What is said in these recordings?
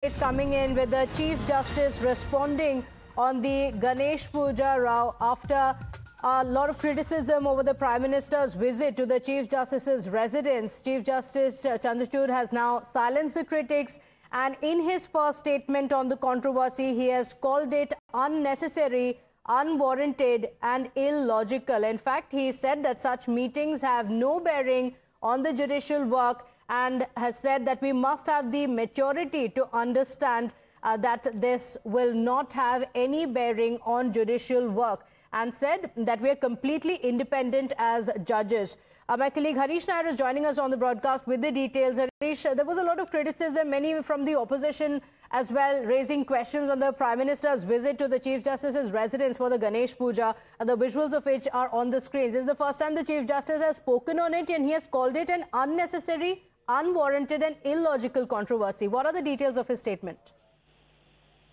It's coming in with the Chief Justice responding on the Ganesh Puja row after a lot of criticism over the Prime Minister's visit to the Chief Justice's residence. Chief Justice Chandrachud has now silenced the critics, and in his first statement on the controversy, he has called it unnecessary, unwarranted and illogical. In fact, he said that such meetings have no bearing on the judicial work and has said that we must have the maturity to understand that this will not have any bearing on judicial work, and said that we are completely independent as judges. My colleague Harish Nair is joining us on the broadcast with the details. Harish, there was a lot of criticism, many from the opposition as well, raising questions on the Prime Minister's visit to the Chief Justice's residence for the Ganesh Puja, the visuals of which are on the screens. This is the first time the Chief Justice has spoken on it, and he has called it an unnecessary, unwarranted and illogical controversy. What are the details of his statement?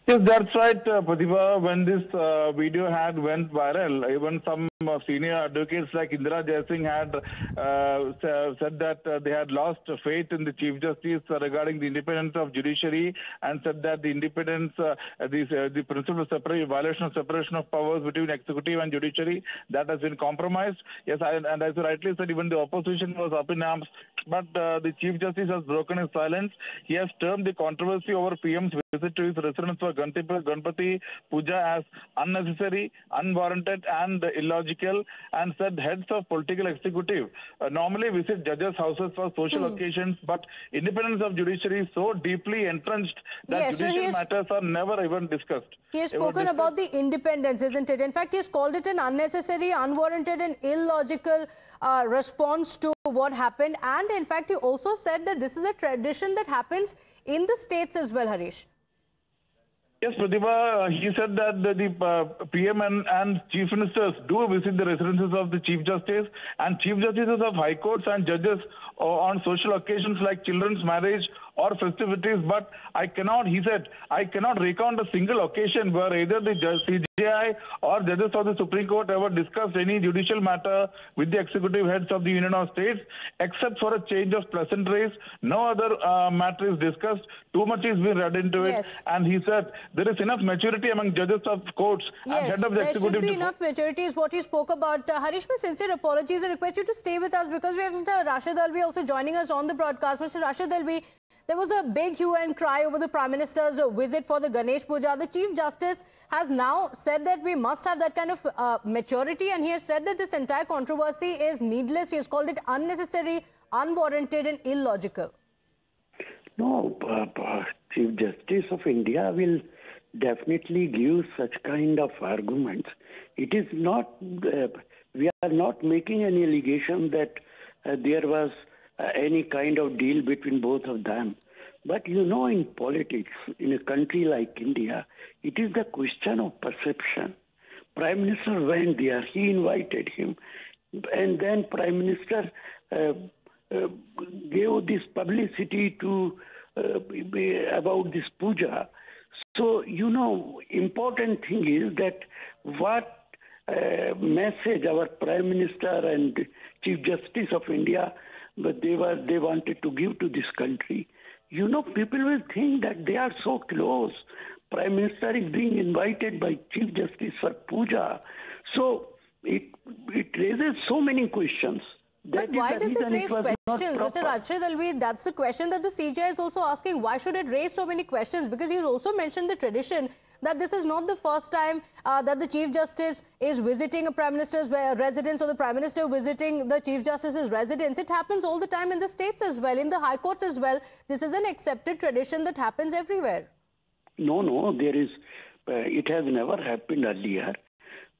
Yes, that's right, Pratibha. When this video went viral, even some senior advocates like Indira Jaising had said that they had lost faith in the Chief Justice regarding the independence of judiciary, and said that the independence, the principle of violation of separation of powers between executive and judiciary, that has been compromised. Yes, and as you rightly said, even the opposition was up in arms, but the Chief Justice has broken his silence. He has termed the controversy over PM's visit to his residence for Ganpati Puja as unnecessary, unwarranted and illogical, and said heads of political executive normally visit judges' houses for social occasions, but independence of judiciary is so deeply entrenched that judicial matters are never even discussed. He has spoken about the independence, isn't it? In fact, he has called it an unnecessary, unwarranted and illogical response to what happened. And in fact, he also said that this is a tradition that happens in the states as well, Harish. Yes, Pratibha, he said that the PM and Chief Ministers do visit the residences of the Chief Justice and Chief Justices of High Courts and judges on social occasions like children's marriage or festivities. But he said, I cannot recount a single occasion where either the CJI or judges of the Supreme Court ever discussed any judicial matter with the executive heads of the Union of States, except for a change of pleasantries. No other matter is discussed. Too much is being read into it. And he said there is enough maturity among judges of courts and head of the executive. There should be enough maturity is what he spoke about. Harish, my sincere apologies. I request you to stay with us because we have Mr. Rashid Alvi also joining us on the broadcast. Mr. Rashid Alvi, there was a big hue and cry over the Prime Minister's visit for the Ganesh Puja. The Chief Justice has now said that we must have that kind of maturity, and he has said that this entire controversy is needless. He has called it unnecessary, unwarranted and illogical. No, Chief Justice of India will definitely give such kind of arguments. It is not, we are not making any allegation that there was any kind of deal between both of them. But you know, in politics, in a country like India, it is the question of perception. Prime Minister went there, he invited him, and then Prime Minister gave this publicity to about this puja. So, you know, important thing is that what message our Prime Minister and Chief Justice of India they wanted to give to this country. You know, people will think that they are so close. Prime Minister is being invited by Chief Justice for puja. So it raises so many questions. But why does it raise questions? Mr. Rashid Alvi, that's the question that the CJI is also asking. Why should it raise so many questions? Because you also mentioned the tradition that this is not the first time that the Chief Justice is visiting a Prime Minister's residence or the Prime Minister visiting the Chief Justice's residence. It happens all the time in the states as well, in the High Courts as well. This is an accepted tradition that happens everywhere. No, there is. It has never happened earlier.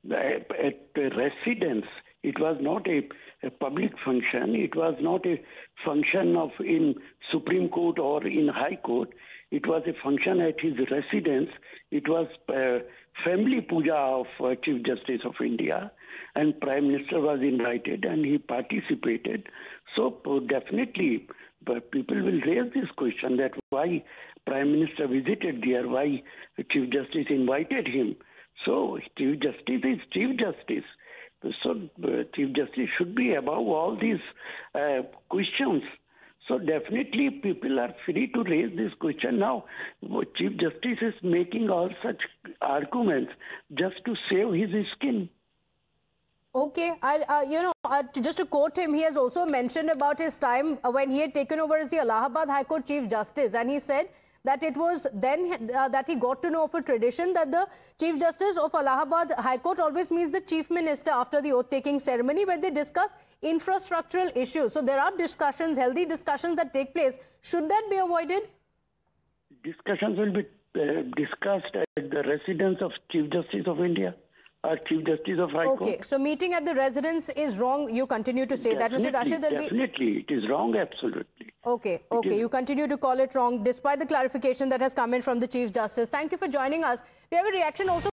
At a residence, it was not a public function. It was not a function of in Supreme Court or in High Court. It was a function at his residence. It was family puja of Chief Justice of India, and Prime Minister was invited and he participated. So definitely people will raise this question that why Prime Minister visited there, why Chief Justice invited him. So Chief Justice is Chief Justice. So Chief Justice should be above all these questions. So definitely people are free to raise this question now. Chief Justice is making all such arguments just to save his skin. Okay, just to quote him, he has also mentioned about his time when he had taken over as the Allahabad High Court Chief Justice, and he said that it was then that he got to know of a tradition that the Chief Justice of Allahabad High Court always meets the Chief Minister after the oath-taking ceremony, where they discuss infrastructural issues. So there are discussions, healthy discussions that take place. Should that be avoided? Discussions will be discussed at the residence of Chief Justice of India or Chief Justice of High Court. Okay, so meeting at the residence is wrong. You continue to say that, Mr. Rashid? Definitely, it is wrong, absolutely. Okay, you continue to call it wrong despite the clarification that has come in from the Chief Justice. Thank you for joining us. We have a reaction also.